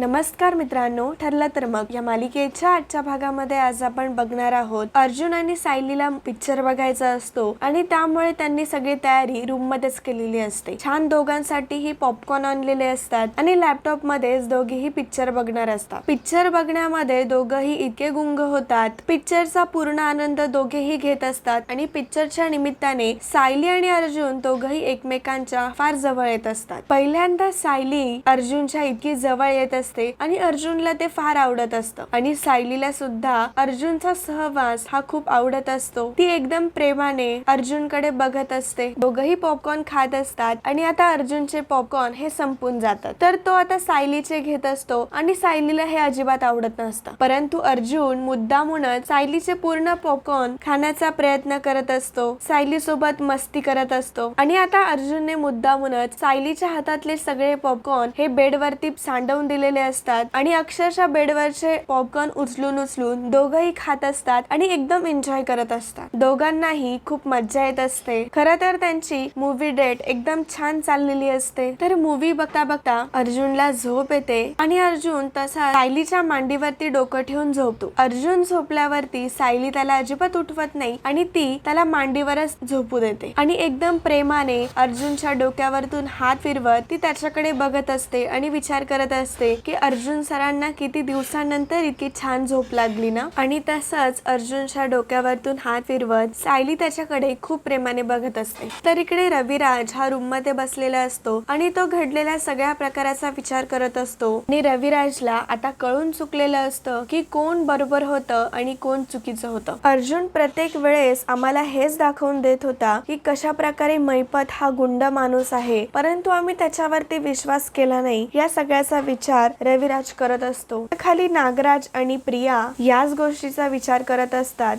नमस्कार मित्रांनो, ठरलं तर मग या मालिकेच्या आजच्या भागामध्ये आज आपण बघणार आहोत अर्जुन आणि सायलीला पिक्चर बघायचा असतो आणि त्यामुळे त्यांनी सगळी तयारी रूम मध्येच केलेली असते। छान दोघांसाठीही पॉपकॉर्न आणलेले असतात आणि लॅपटॉप मध्येच दोघेही पिक्चर बघणार असतात। पिक्चर बघण्यामध्ये दोघेही इतके गुंग होतात, पिक्चरचा पूर्ण आनंद दोघेही घेत असतात आणि पिक्चरच्या निमित्ताने सायली आणि अर्जुन दोघेही एकमेकांच्या फार जवळ येत असतात। पहिल्यांदा सायली अर्जुनच्या इतकी जवळ येत असते आणि अर्जुनला ते फार आवडत असतं आणि सायलीला सुद्धा अर्जुनचा सहवास हा खूप आवडत असतो। ती एकदम प्रेमाने अर्जुनकडे बघत असते। दोघेही पॉपकॉर्न खात असतात आणि आता अर्जुनचे पॉपकॉर्न हे संपून जातात, तर तो आता सायलीचे घेत असतो आणि सायलीला हे अजिबात आवडत नसतं, परंतु अर्जुन मुद्दामूनच सायलीचे पूर्ण पॉपकॉर्न खाण्याचा प्रयत्न करत असतो, सायली सोबत मस्ती करत असतो आणि आता अर्जुनने मुद्दामूनच सायलीच्या हातातले सगळे पॉपकॉर्न हे बेडवरती सांडवून दिलेले असतात आणि अक्षरशः बेडवरचे पॉपकॉर्न उचलून दोघेही खात असतात आणि एकदम एन्जॉय करत असतात। दोघांनाही खूप मज्जा येत असते। खरं तर त्यांची मूवी डेट एकदम छान चाललेली असते। तर मूवी बघता बघता अर्जुनला झोप येते आणि अर्जुन तसा सायलीच्या मांडीवरती डोकं ठेवून झोपतो। अर्जुन झोपल्यावरती सायली त्याला अजिबात उठवत नाही आणि ती त्याला मांडीवरच झोपू देते आणि एकदम प्रेमाने अर्जुनच्या डोक्यावरतून हात फिरवत ती त्याच्याकडे बघत असते आणि विचार करत असते की अर्जुन सरांना किती दिवसानंतर इतकी छान झोप लागली ना। आणि तसंच अर्जुनच्या डोक्यावरतून हात फिरवत सायली त्याच्याकडे खूप प्रेमाने बघत असते। तर इकडे रविराज हा रूम मध्ये बसलेला असतो आणि तो घडलेल्या सगळ्या प्रकाराचा विचार करत असतो आणि रविराजला आता कळून चुकलेलं असतं की कोण बरोबर होतं आणि कोण चुकीचं होतं। अर्जुन प्रत्येक वेळेस आम्हाला हेच दाखवून देत होता की कशा प्रकारे मैपत हा गुंड माणूस आहे, परंतु आम्ही त्याच्यावरती विश्वास केला नाही। या सगळ्याचा विचार रविराज करत असतो। खाली नागराज आणि प्रिया याच गोष्टीचा विचार करत असतात।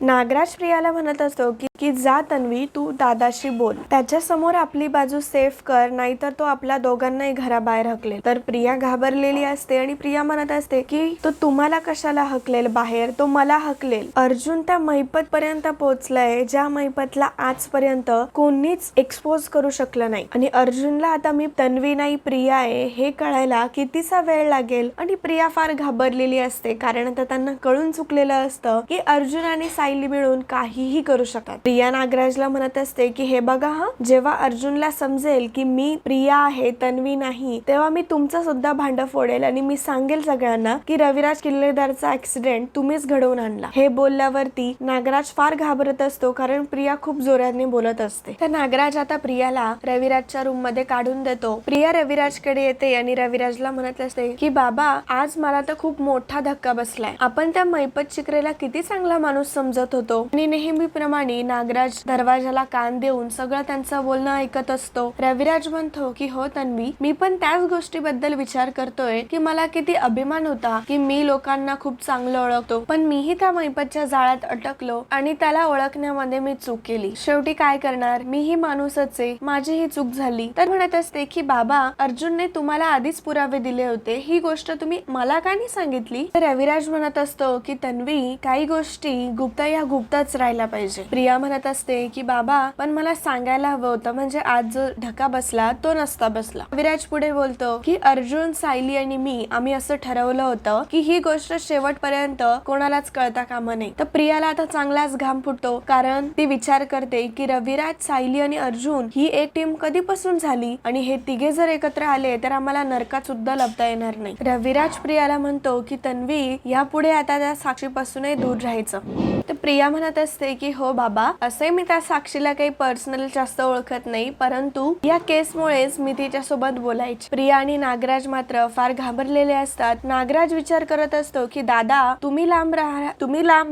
नागराज प्रियाला म्हणत असतो की जा तन्वी, तू दादाशी बोल, त्याच्या समोर आपली बाजू सेफ कर, नाहीतर तो आपल्या दोघांनाही घराबाहेर हकलेल। तर प्रिया घाबरलेली असते आणि प्रिया म्हणत असते की तो तुम्हाला कशाला हकलेल बाहेर, तो मला हकलेल। अर्जुन त्या मैपत पर्यंत पोहोचलाय ज्या मैपतला आजपर्यंत कोणीच एक्सपोज करू शकलं नाही आणि अर्जुनला आता मी तन्वी नाही प्रिया आहे हे कळायला कितीसा वेळ लागेल आणि प्रिया फार घाबरलेली असते, कारण आता त्यांना कळून चुकलेलं असतं की अर्जुन आणि सायली मिळून काहीही करू शकतात। प्रिया नागराजला म्हणत असते की हे बघा हा, जेव्हा अर्जुनला समजेल की मी प्रिया आहे तन्वी नाही, तेव्हा मी तुमचं सुद्धा भांड फोडेल आणि मी सांगेल सगळ्यांना की रविराज किल्लेदारचा ऍक्सिडेंट तुम्हीच घडवून आणला। हे बोलल्यावरती नागराज फार घाबरत असतो, कारण प्रिया खूप जोराने बोलत असते। तर नागराज आता प्रियाला रविराजच्या रूम मध्ये काढून देतो। प्रिया रविराजकडे येते आणि रविराजला म्हणत असते की बाबा, आज मला तर खूप मोठा धक्का बसलाय। आपण त्या मैपत चिकरेला किती चांगला माणूस समजत होतो आणि नेहमीप्रमाणे नागराज दरवाजाला कान देऊन सगळं त्यांचं बोलणं ऐकत असतो। रविराज म्हणतो की हो तन्वी, मी पण त्याच गोष्टीबद्दल विचार करतोय की मला किती अभिमान होता की मी लोकांना खूप चांगलं ओळखतो, पण मीही त्या मैपतच्या जाळ्यात अटकलो आणि त्याला ओळखण्यामध्ये मी चूक केली। शेवटी काय करणार, मीही माणूसच आहे, माझीही चूक झाली। तर म्हणत असते की बाबा, अर्जुनने तुम्हाला आधीच पुरावे दिले होते, ही गोष्ट तुम्ही मला का नाही सांगितली। तर रविराज म्हणत असतो की तन्वी, काही गोष्टी गुप्त या गुप्तच राहायला पाहिजे। प्रिया म्हणत असते की बाबा, पण मला सांगायला हवं होतं, म्हणजे आज जो धक्का बसला तो नसता बसला। विराज पुढे बोलतो की अर्जुन, सायली आणि मी आम्ही असं ठरवलं होतं की ही गोष्ट शेवटपर्यंत कोणालाच कळता कामा नये। तर प्रियाला आता चांगलाच घाम फुटतो, कारण ती विचार करते की रविराज, सायली आणि अर्जुन ही एक टीम कधीपासून झाली आणि हे तिघे जर एकत्र आले तर आम्हाला नरकात सुद्धा लपता येणार नाही। रविराज प्रियाला म्हणतो की तन्वी, यापुढे आता त्या साक्षीपासूनही दूर राहायचं। तर प्रिया म्हणत असते की हो बाबा, असे मी त्या साक्षीला काही पर्सनल जास्त ओळखत नाही, परंतु या केसमुळेच मी तिच्यासोबत बोलायची। प्रिया आणि नागराज मात्र फार घाबरलेले असतात। नागराज विचार करत असतो की दादा, तुम्ही लांब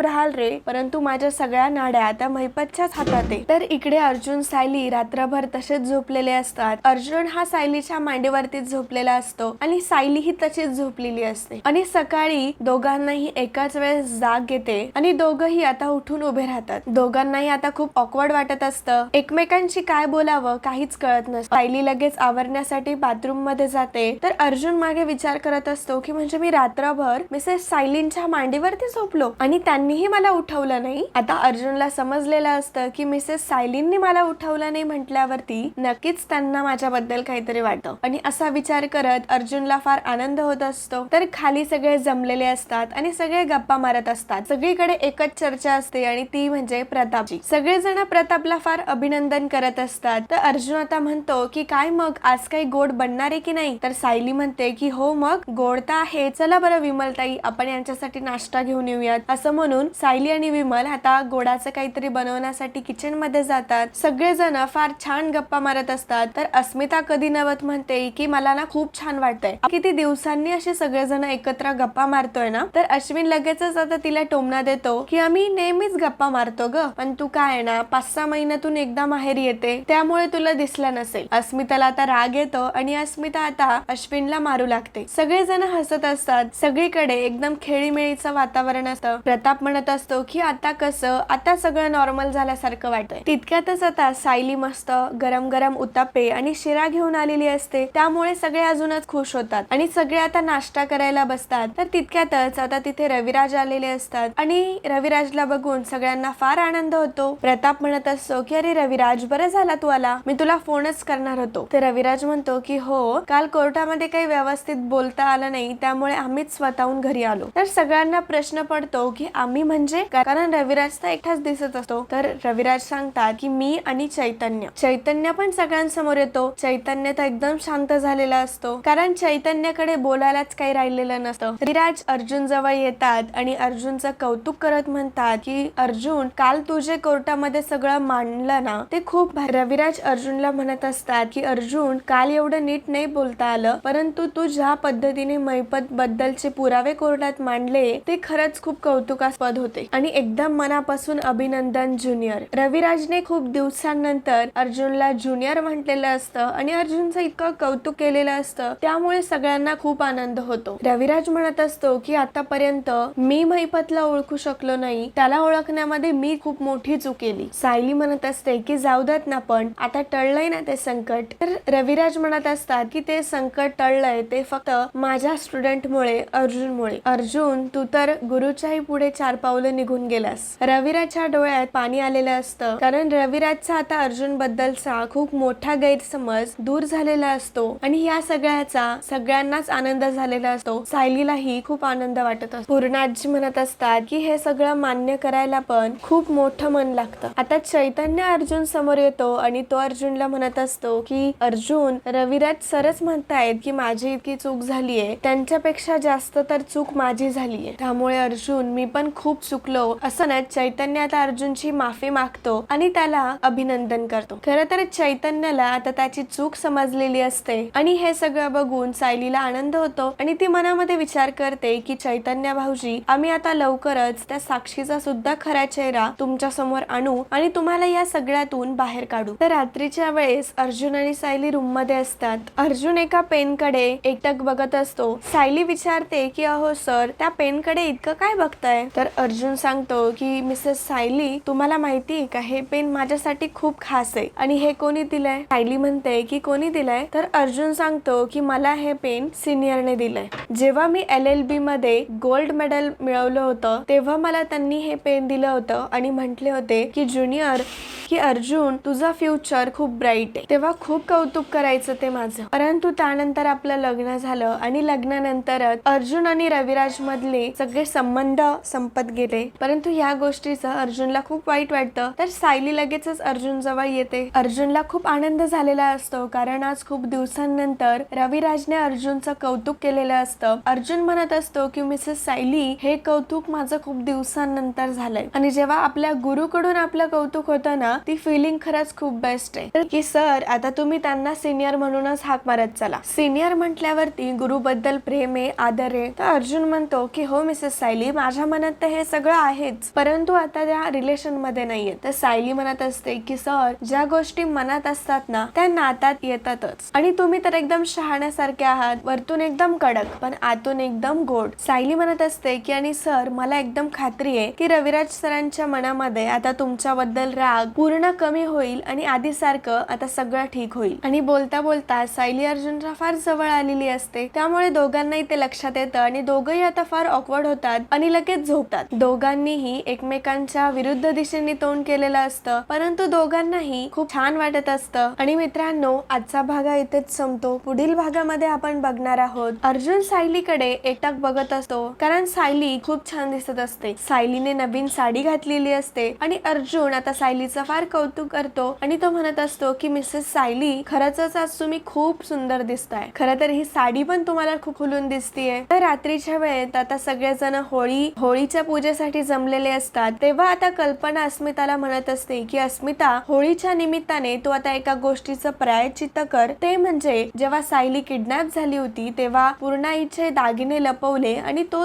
राहाल रे, परंतु माझ्या सगळ्या नाड्या त्या मैपतच्याच हातात आहे। तर इकडे अर्जुन सायली रात्रभर तसेच झोपलेले असतात। अर्जुन हा सायलीच्या मांडीवरतीच झोपलेला असतो आणि सायली ही तशीच झोपलेली असते आणि सकाळी दोघांनाही एकाच वेळेस जाग येते आणि दोघंही आता उठून उभे राहतात। दोघांनाही आता खूप ऑकवर्ड वाटत असतं, एकमेकांशी काय बोलावं काहीच कळत नसतं. सायली लगेच आवरण्यासाठी बाथरूम मध्ये जाते तर अर्जुन मागे विचार करत असतो की म्हणजे मी रात्रभर मिसेस सायलींच्या मांडीवरती झोपलो आणि त्यांनीही मला उठवलं नाही. आता अर्जुनला समजलेलं असतं की मिसेस सायलींनी मला उठवलं नाही म्हटल्यावरती नक्कीच त्यांना माझ्याबद्दल काहीतरी वाटतं आणि असा विचार करत अर्जुनला फार आनंद होत असतो. तर खाली सगळे जमलेले असतात आणि सगळे गप्पा मारत असतात. सगळीकडे एकच चर्चा असते आणि ती म्हणजे प्रतापची. सगळेजण प्रतापला फार अभिनंदन करत असतात. तर अर्जुन आता म्हणतो की काय मग आज काही गोड बनणार आहे की नाही. तर सायली म्हणते की हो मग गोड तर आहे, चला बरं विमलताई आपण यांच्यासाठी नाश्ता घेऊन येऊयात. असं म्हणून सायली आणि विमल आता गोडाचं काहीतरी बनवण्यासाठी किचन मध्ये जातात. सगळेजण फार छान गप्पा मारत असतात. तर अस्मिता कधी नवत म्हणते की मला ना खूप छान वाटतंय, किती दिवसांनी असे सगळेजण एकत्र गप्पा मारतोय ना. तर अश्विन लगेचच आता तिला टोमणा देतो की आम्ही नेहमीच गप्पा मारतो ग, पण तू काय ना 5-6 महिन्यातून एकदा माहेरी येते त्यामुळे तुला दिसलं नसेल. अस्मिताला आता राग येतो आणि अस्मिता आता अश्विनला मारू लागते. सगळेजण हसत असतात. सगळीकडे एकदम खेळीमेळीचं वातावरण असतं. प्रताप म्हणत असतो की आता कसं, आता सगळं नॉर्मल झाल्यासारखं वाटतंय. तितक्यातच आता सायली मस्त गरम गरम उत्तप्पे आणि शिरा घेऊन आलेली असते, त्यामुळे सगळे अजूनच खुश होतात आणि सगळे आता नाश्ता करायला बसतात. तर तितक्यातच आता तिथे रविराज आलेले असतात आणि रविराजला बघून सगळ्यांना फार आनंद होतो. प्रताप म्हणत असतो की अरे रविराज बरं झाला तू आला, मी तुला फोनच करणार होतो. तर रविराज म्हणतो की हो काल कोर्टामध्ये काही व्यवस्थित बोलता आलं नाही त्यामुळे आम्हीच स्वतःहून घरी आलो. तर सगळ्यांना प्रश्न पडतो की आम्ही म्हणजे, कारण रविराज तर एकटाच दिसत असतो. तर रविराज सांगतात की मी आणि चैतन्य पण सगळ्यांसमोर येतो. चैतन्य तर एकदम शांत झालेला असतो कारण चैतन्याकडे बोलायलाच काही राहिलेलं नसतं. रविराज अर्जुन जवळ येतात आणि अर्जुनचं कौतुक करत म्हणतात की अर्जुन काल तू जे कोर्टामध्ये सगळं मांडलं ना ते खूप भारी. रविराज अर्जुनला म्हणत असतात की अर्जुन काल एवढं नीट नाही बोलता आलं, परंतु तू ज्या पद्धतीने महिपत बद्दलचे पुरावे कोर्टात मांडले ते खरंच खूप कौतुकास्पद होते आणि एकदम मनापासून अभिनंदन ज्युनियर. रविराजने खूप दिवसांनंतर अर्जुनला ज्युनियर म्हटलेलं असतं आणि अर्जुनचं इतकं कौतुक केलेलं असतं त्यामुळे सगळ्यांना खूप आनंद होतो. रविराज म्हणत असतो की आतापर्यंत मी महिपतला ओळखू शकलो नाही, त्याला ओळखण्यामध्ये मी खूप मोठी चूक केली. सायली म्हणत असते की जाऊ देत ना, पण आता टळलंय ना ते संकट. तर रविराज म्हणत असतात की ते संकट टळलंय ते फक्त माझ्या स्टुडंटमुळे, अर्जुनमुळे. अर्जुन तू तर गुरुच्याही पुढे 4 पावलं निघून गेलास. रविराजच्या डोळ्यात पाणी आलेलं असतं कारण रविराजचा आता अर्जुन बद्दलचा खूप मोठा गैरसमज दूर झालेला असतो आणि या सगळ्याचा सगळ्यांनाच आनंद झालेला असतो. सायलीलाही खूप आनंद वाटत असतो. पूर्णाजी म्हणत असतात की हे सगळं मान्य करायला पण खूप मोठं मन लागतं. आता चैतन्य अर्जुन समोर येतो आणि तो अर्जुनला म्हणत असतो की अर्जुन रविराज सरच म्हणतायत की माझी इतकी चूक झालीये, त्यांच्यापेक्षा जास्त तर चूक माझी झालीये, त्यामुळे अर्जुन मी पण खूप चुकलो. असं ना चैतन्य आता अर्जुनची माफी मागतो आणि त्याला अभिनंदन करतो. खरं तर चैतन्याला आता त्याची चूक समजलेली असते आणि हे सगळं बघून सायलीला आनंद होतो आणि ती मनामध्ये विचार करते की चैतन्य भाऊजी आम्ही आता लवकरच त्या साक्षीचा सुद्धा खरा चेहरा तुमच्या समोर आणू आणि तुम्हाला या सगळ्यातून बाहेर काढू. तर रात्रीच्या वेळेस अर्जुन आणि सायली रूम मध्ये असतात. अर्जुन एका पेन कडे एकटक बघत असतो. सायली विचारते की अहो सर त्या पेन कडे इतकं काय बघताय. तर अर्जुन सांगतो की मिसेस सायली तुम्हाला माहिती का हे पेन माझ्यासाठी खूप खास आहे आणि हे कोणी दिलंय. सायली म्हणते की कोणी दिलंय. तर अर्जुन सांगतो की मला हे पेन सिनियरने दिलंय. जेव्हा मी LLB मध्ये गोल्ड मेडल मिळवलं होतं तेव्हा मला त्यांनी हे पेन दिलं होतं आणि म्हटले होते की ज्युनियर की अर्जुन तुझा फ्युचर खूप ब्राईट आहे. तेव्हा खूप कौतुक करायचं ते माझं. परंतु त्यानंतर आपलं लग्न झालं आणि लग्नानंतरच अर्जुन आणि रविराज मधले सगळे संबंध संपत गेले. परंतु या गोष्टीचं अर्जुनला खूप वाईट वाटतं. तर सायली लगेचच अर्जुन जवळ येते. अर्जुनला खूप आनंद झालेला असतो कारण आज खूप दिवसांनंतर रविराजने अर्जुनचं कौतुक केलेलं असतं. अर्जुन म्हणत असतो की मिसेस सायली हे कौतुक माझं खूप दिवसांनंतर झालंय आणि जेव्हा आपल्या गुरुकडून आपलं कौतुक होतं ना ती फिलिंग खरंच खूप बेस्ट आहे. की सर आता तुम्ही त्यांना सिनियर म्हणूनच हाक मारत चला. सिनियर म्हटल्यावरती गुरु बद्दल प्रेम आहे, आदर आहे. तर अर्जुन म्हणतो की हो मिसेस सायली माझ्या मनात तर हे सगळं आहेच, परंतु आता त्या रिलेशन मध्ये नाहीये. तर सायली म्हणत असते की सर ज्या गोष्टी मनात असतात ना त्या नातात येतातच आणि तुम्ही तर एकदम शहाण्यासारखे आहात, वरतून एकदम कडक पण आतून एकदम गोड. सायली म्हणत असते की आणि सर मला एकदम खात्री आहे की रविराज सरांच्या मनामध्ये आता आता तुमच्याबद्दल राग पूर्ण कमी होईल आणि आधी सारखं आता सगळं ठीक होईल. आणि बोलता बोलता सायली अर्जुनच्या फार जवळ आलेली असते, त्यामुळे दोघांनाही ते लक्षात येतं आणि दोघंही आता फार ऑकवर्ड होतात आणि लगेच झोपतात. दोघांनीही एकमेकांच्या विरुद्ध दिशेने तोंड केलेलं असतं, परंतु दोघांनाही खूप छान वाटत असतं. आणि मित्रांनो, आजचा भाग इथेच संपतो. पुढील भागामध्ये आपण बघणार आहोत अर्जुन सायलीकडे एकटाक बघत असतो, कारण सायली खूप छान दिसत असते. सायलीने नवीन साडी घातलेली असते आणि अर्जुन आता सायलीचं फार कौतुक करतो आणि तो म्हणत असतो की मिसेस सायली, खरंच आज तुम्ही खूप सुंदर दिसताय. खरं तर ही साडी पण तुम्हाला खूप खुलून दिसतीये. तर रात्रीच्या वेळेत आता सगळेजण होळीच्या पूजेसाठी जमलेले असतात. तेव्हा आता कल्पना अस्मिताला म्हणत असते की अस्मिता, होळीच्या निमित्ताने तू आता एका गोष्टीचं प्रायश्चित्त कर. ते म्हणजे जेव्हा सायली किडनॅप झाली होती तेव्हा पूर्णाईचे दागिने लपवले आणि तू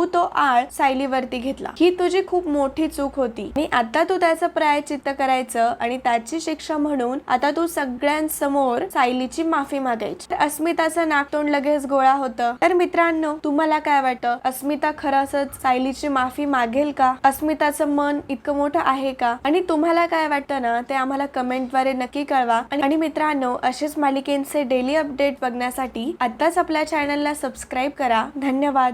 तो आळ सायलीवरती घेतला. ही तुझी खूप मोठी चूक होती आणि आता तू त्याचं प्रायश्चित्त करायचं आणि त्याची शिक्षा म्हणून आता तू सगळ्यांसमोर सायलीची माफी मागायची. तर अस्मिताचं नाकतोंड लगेच गोळा होतं. तर मित्रांनो, तुम्हाला काय वाटतं? अस्मिता खरंच सायलीची माफी मागेल का? अस्मिताचं मन इतकं मोठं आहे का? आणि तुम्हाला काय वाटतं ना, ते आम्हाला कमेंटद्वारे नक्की कळवा. आणि मित्रांनो, असेच मालिकेंचे डेली अपडेट बघण्यासाठी आताच आपल्या चॅनलला सबस्क्राईब करा. धन्यवाद.